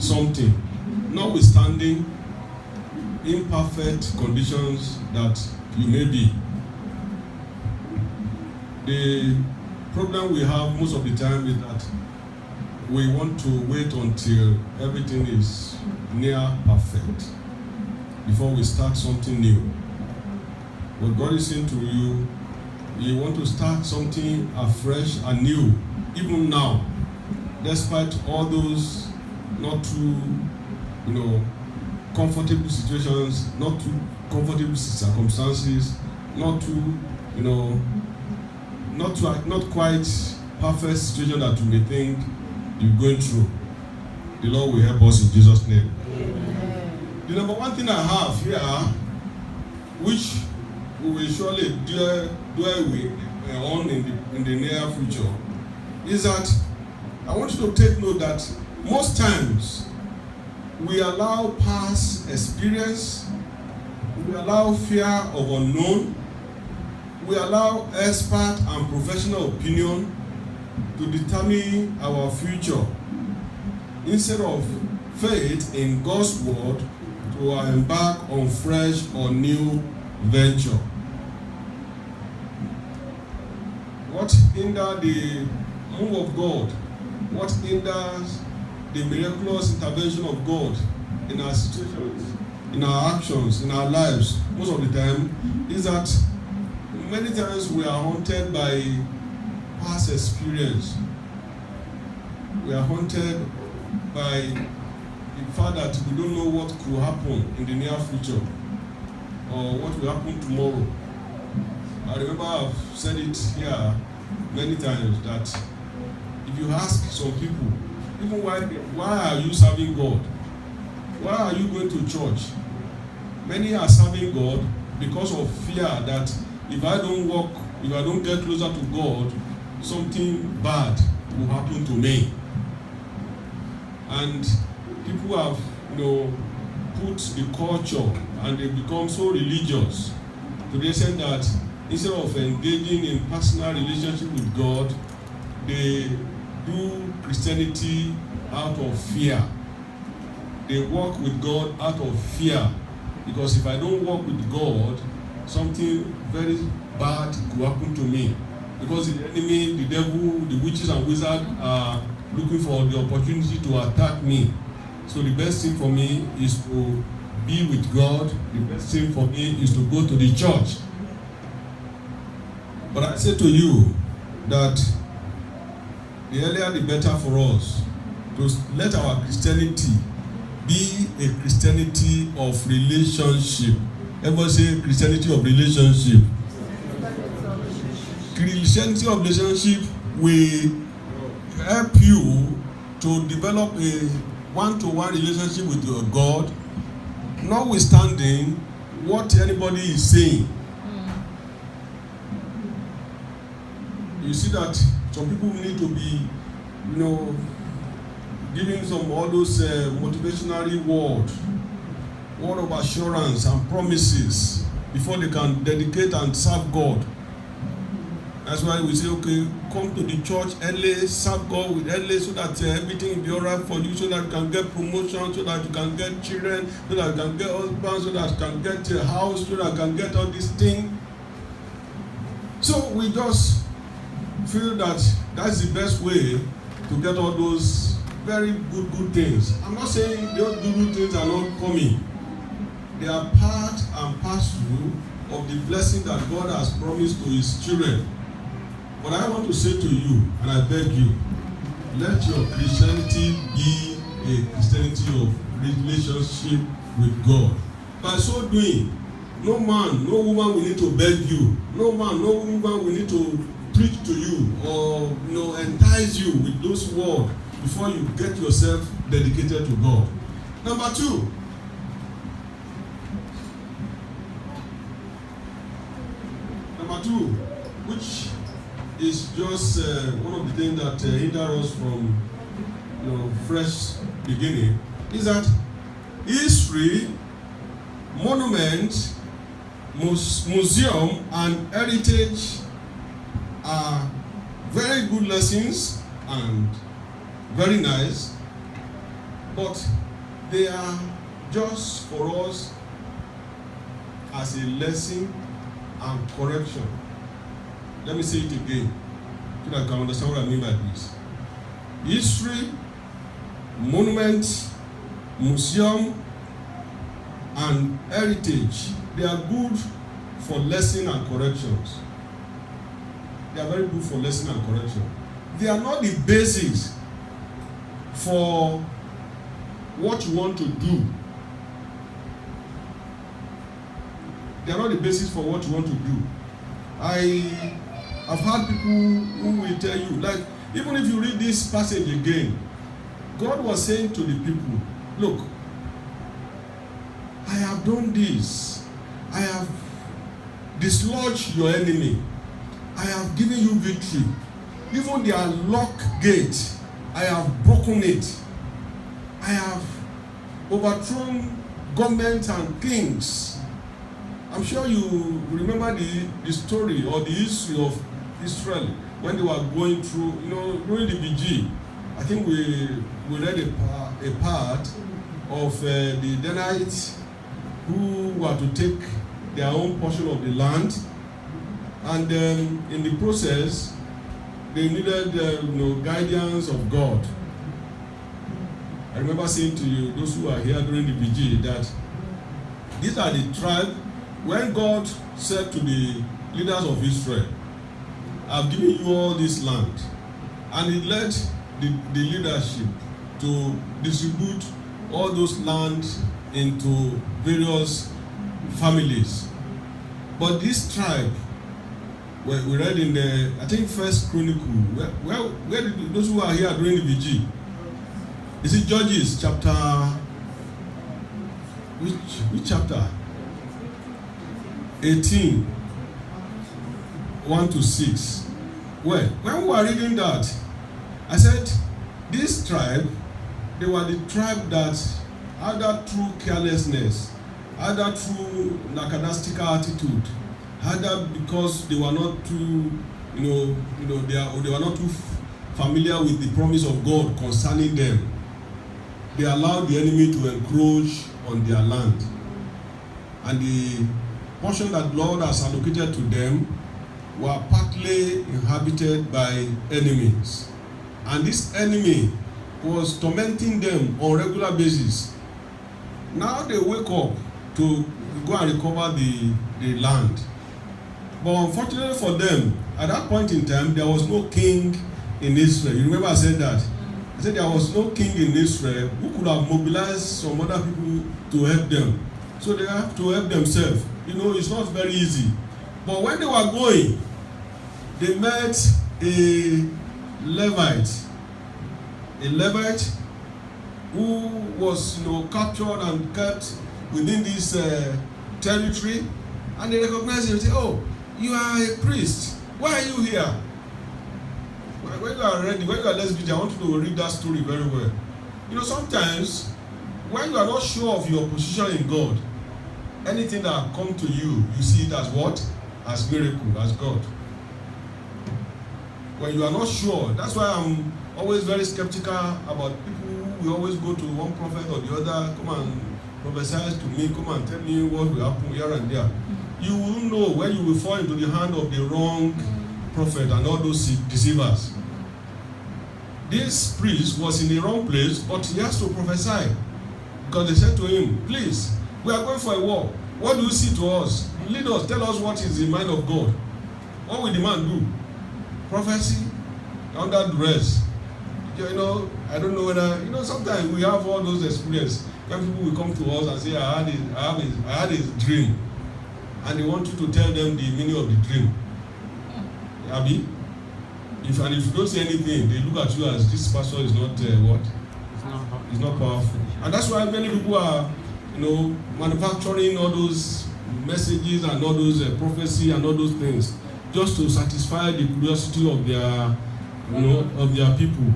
something, notwithstanding imperfect conditions that you may be. The problem we have most of the time is that we want to wait until everything is near perfect before we start something new. What God is saying to you, you want to start something afresh and new, even now, despite all those not too, comfortable situations, not too comfortable circumstances, not too, not quite perfect situation that you may think you're going through. The Lord will help us in Jesus' name. Amen. The number one thing I have here, which we will surely dwell on in the near future, is that I want you to take note that most times we allow past experience, we allow fear of unknown, we allow expert and professional opinion to determine our future instead of faith in God's word to embark on fresh or new venture. What hinders the move of God? What hinders the miraculous intervention of God in our situations, in our actions, in our lives, most of the time, is that many times we are haunted by past experience. We are haunted by the fact that we don't know what could happen in the near future or what will happen tomorrow. I remember I've said it here many times that if you ask some people, even why are you serving God? Why are you going to church? Many are serving God because of fear that if I don't walk, if I don't get closer to God, something bad will happen to me. And people have, put the culture and they become so religious to the extent that instead of engaging in personal relationship with God, they do Christianity out of fear. They walk with God out of fear. Because if I don't walk with God, something very bad could happen to me. Because the enemy, the devil, the witches and wizards are looking for the opportunity to attack me. So the best thing for me is to be with God. The best thing for me is to go to the church. But I say to you that the earlier the better for us to let our Christianity be a Christianity of relationship. Everybody say Christianity of relationship. Christianity of relationship will help you to develop a one-to-one relationship with your God, notwithstanding what anybody is saying. You see that some people need to be, giving some all those motivational word of assurance and promises before they can dedicate and serve God. That's why we say, okay, come to the church early, serve God with early, so that everything will be alright for you, so that you can get promotion, so that you can get children, so that you can get husband, so that you can get a house, so that you can get all these things. So we just feel that that's the best way to get all those very good things. I'm not saying those good things are not coming. They are part and parcel of the blessing that God has promised to his children. But I want to say to you, and I beg you, let your Christianity be a Christianity of relationship with God. By so doing, no man, no woman will need to beg you. No man, no woman will need to preach to you or entice you with those words before you get yourself dedicated to God. Number two, which is just one of the things that hinder us from fresh beginning, is that history, monument, museum, and heritage are very good lessons and very nice, but they are just for us as a lesson and correction. Let me say it again, so that you can understand what I mean by this. History, monument, museum, and heritage, they are good for lesson and corrections. They are very good for lesson and correction. They are not the basis for what you want to do. They are not the basis for what you want to do. I have had people who will tell you, like, even if you read this passage again, God was saying to the people, look, I have done this. I have dislodged your enemy. I have given you victory. Even their lock gate, I have broken it. I have overthrown governments and kings. I'm sure you remember the story or the history of Israel when they were going through, during the BG. I think we read a part of the Danites who were to take their own portion of the land, and in the process, they needed guidance of God. I remember saying to you, those who are here during the BG, that these are the tribes. When God said to the leaders of Israel, I've given you all this land, and he led the leadership to distribute all those lands into various families. But this tribe, we read in the, I think, First Chronicle, where did those who are here during the VG? Is it Judges chapter, which chapter? 18, 1 to 6. Well, when we were reading that, I said, this tribe, they were the tribe that either through carelessness, either through lackadaisical attitude, either because they were not too, they were not too familiar with the promise of God concerning them, they allowed the enemy to encroach on their land. And the portion that the Lord has allocated to them were partly inhabited by enemies. And this enemy was tormenting them on a regular basis. Now they wake up to go and recover the land. But unfortunately for them, at that point in time, there was no king in Israel. You remember I said that? I said there was no king in Israel who could have mobilized some other people to help them. So they have to help themselves. It's not very easy. But when they were going, they met a Levite who was captured and kept within this territory, and they recognized him and said, oh, you are a priest, why are you here? When you are ready, when you are less busy, I want you to read that story very well. Sometimes when you are not sure of your position in God, anything that comes to you, you see it as what? As miracle, as God. When you are not sure, that's why I'm always very skeptical about people who always go to one prophet or the other, come and prophesy to me, come and tell me what will happen here and there. You will know when you will fall into the hand of the wrong prophet and all those deceivers. This priest was in the wrong place, but he has to prophesy. Because they said to him, please, we are going for a war. What do you see to us? Lead us, tell us what is the mind of God. What will the man do? Prophecy under duress. I don't know whether, sometimes we have all those experiences. When people will come to us and say, I had a dream. And they want you to tell them the meaning of the dream. Abi? If you don't say anything, they look at you as this pastor is not what? It's not powerful. And that's why many people are, manufacturing all those messages and all those prophecy and all those things just to satisfy the curiosity of their, of their people.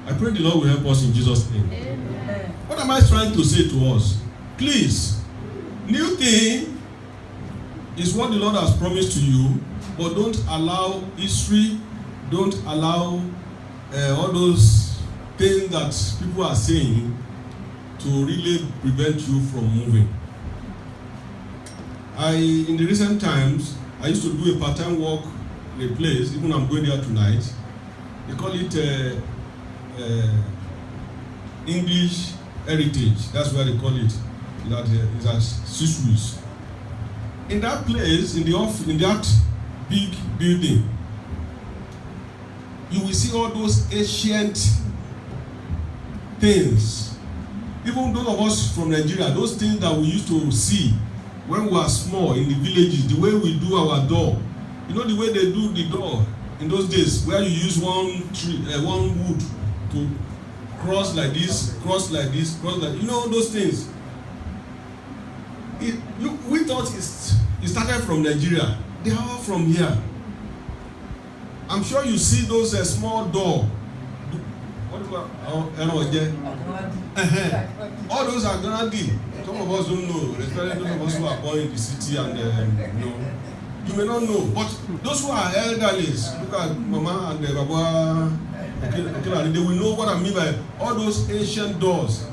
I pray the Lord will help us in Jesus' name. Amen. What am I trying to say to us? Please, new thing is what the Lord has promised to you, but don't allow history, don't allow all those things that people are saying to really prevent you from moving. In the recent times, I used to do a part-time work in a place, even I'm going there tonight. They call it English Heritage. That's where they call it. That is at Swiss. In that place, in that big building, you will see all those ancient things. Even those of us from Nigeria, those things that we used to see when we were small in the villages, the way we do our door. You know the way they do the door in those days, where you use one wood to cross like this, cross like this, cross like, you know those things. We thought it started from Nigeria. They are all from here. I'm sure you see those small door. What do all those are Gandhi. Some of us don't know, especially those of us who are born in the city and you know. You may not know, but those who are elderly, look at Mama and Baba, they will know what I mean by all those ancient doors.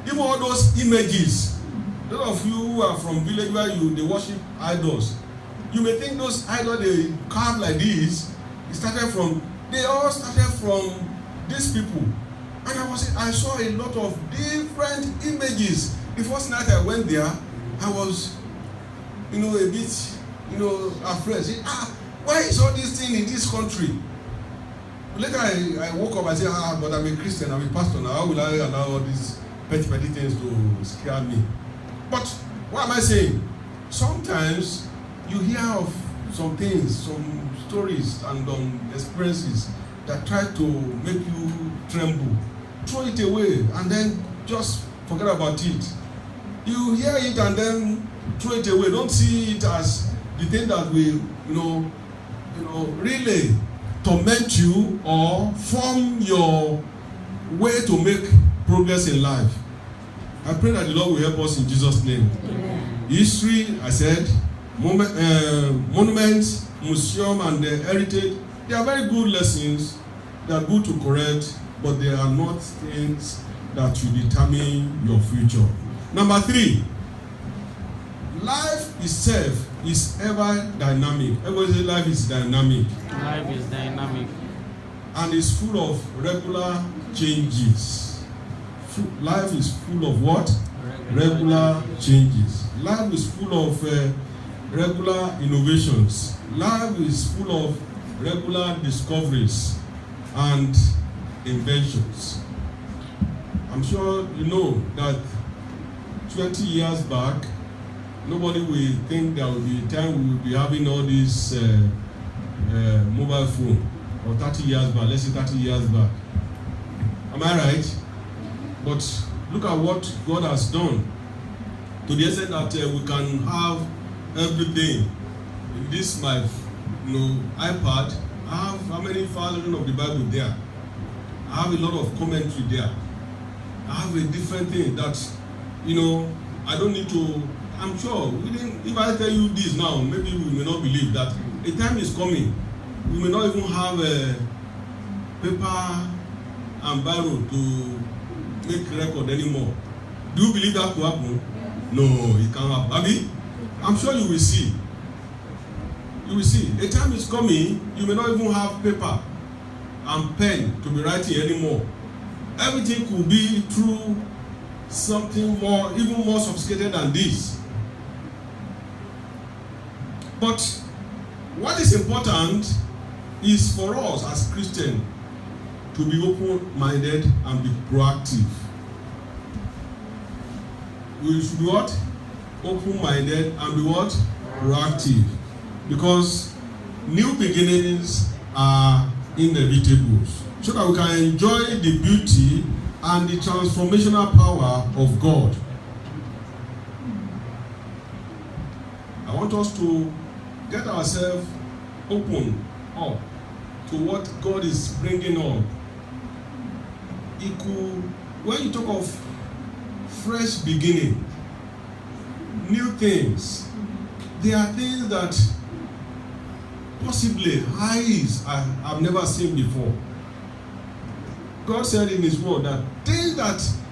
Even all those images. Those of you who are from village where they worship idols, you may think those idols they carve like this, they all started from these people. And I saw a lot of different images. The first night I went there, I was, a bit, afraid. Say, why is all this thing in this country? Later I woke up and said, but I'm a Christian, I'm a pastor now. How will I allow all these petty things to scare me? But what am I saying? Sometimes you hear of some things, some stories and experiences that try to make you tremble. Throw it away and then just forget about it. You hear it and then throw it away. Don't see it as the thing that will, really torment you or form your way to make progress in life. I pray that the Lord will help us in Jesus' name. Amen. History, I said, monuments, museum, and heritage, they are very good lessons. They are good to correct, but they are not things that will determine your future. Number 3, life itself is ever dynamic. Everybody say life is dynamic. Life is dynamic. And it's full of regular changes. Life is full of what? Regular changes. Life is full of regular innovations. Life is full of regular discoveries and inventions. I'm sure you know that 20 years back, nobody will think there will be a time we will be having all these mobile phone, or 30 years back, let's say 30 years back. Am I right? But look at what God has done to the extent that we can have everything in this my iPad. I have how many versions of the Bible there? I have a lot of commentary there. I have a different thing that I don't need to. I'm sure if I tell you this now, maybe we may not believe that a time is coming. We may not even have a paper and biro to make record anymore. Do you believe that will happen? No, it can't happen. I mean, I'm sure you will see. You will see. A time is coming, you may not even have paper and pen to be writing anymore. Everything could be through something more, even more sophisticated than this. But what is important is for us as Christians to be open-minded and be proactive. We should be what? Open-minded and be what? Proactive. Because new beginnings are inevitable. So that we can enjoy the beauty and the transformational power of God. I want us to get ourselves open up to what God is bringing up. When you talk of fresh beginning, new things, there are things that possibly eyes I've never seen before. God said in His word that things that